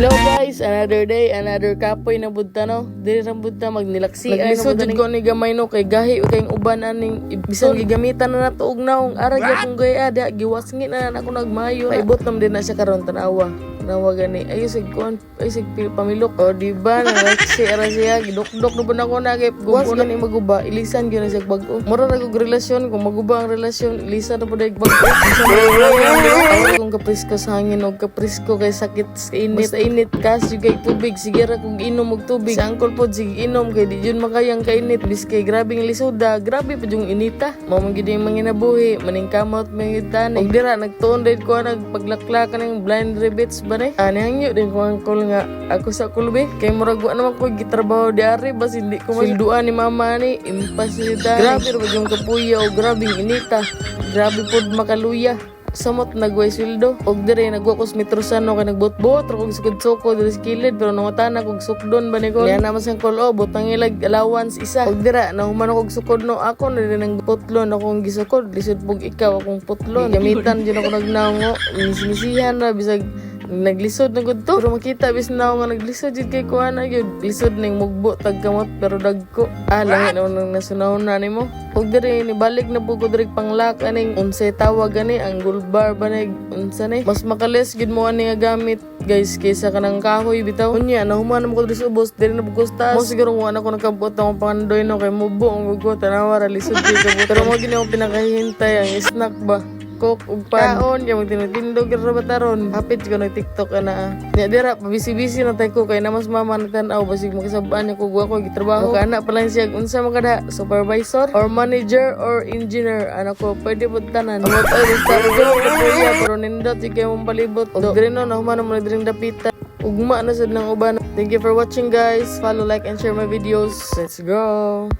Hello guys, another day, another kapoy na budta no. Diri ra budta magnilaksi ay no. Sud ko ni gamay no kay gahi o kay uban aning bisan gigamitan na nato og naong ara gyapon gaya da giwasngi na ako nagmayo. Paibot nam din na siya karon tanawa. Nawa gani ayo sig kon ay sig pamilok o di ba nalaksi ara siya gidokdok na pud ako na kay guwas gani maguba ilisan gyud na siya bag-o. Mura ra kog relasyon kung maguba ang relasyon ilisan na pud ay bag-o. Kung kaprisko sa hangin og kaprisko kay sakit sa init kasi kay tubig sige ra kog inom og tubig sa angkol pod sige inom kay di jud makayang kainit bis kay grabing lisuda grabe pa yung inita mao man gid yung manginabuhi maning kamot mangitan og dira nagtuon din ko nagpaglaklakan ng blind rabbits ba ni hangyo din ko angkol nga ako sa kulbe kay murag wa naman ko gitrabaho di ari bas hindi ko masilduan ni mama ni impasilita grabe ra yung kapuya og grabing inita grabe pod makaluya samot nagway sweldo og dire nagwakos metrosano kay nagbot-bot ra kog sukod-sukod diri sa kilid pero nangutana kog sukdon ba ni ko liana man sang kol butang ilag allowance isa og dira nahuman kog sukod no ako na din ang putlon akong gisukod lisod pug ikaw akong putlon gamitan jud ako nagnaongo sinisihan na bisag naglisod na gud to pero makita bis na nga naglisod jud kay kuana gyud lisod ning mugbo tagkamot pero dagko langit na nang nasunahon na nimo og diri ni balik na pud ko diri panglak aning unsay tawag ani ang gulbar ba ni unsa ni mas makalis gid mo ani nga gamit guys kaysa kanang kahoy bitaw unya nahuman mo ko diri sa ubos diri na bugosta mo siguro mo ko nagkabot ang pangandoy no kay mubo ang gugo tanawa ra lisod kay kabot pero mo gini ako pinakahintay ang snack ba coke ug paon kay magtinutindog ra bataron hapit ko nag TikTok ana nya dira pabisi-bisi na tay ko kay namas mama natan-aw basig makisabaan niya ko ako gitrabaho kana pa lang siya unsa man kada supervisor or manager or engineer ana ko pwede pud tanan amot ay basta ko pero nindot kay mong palibot og dire no nahuman mo diri dapitan ugma na sad nang uban. Thank you for watching guys, follow, like and share my videos. Let's go.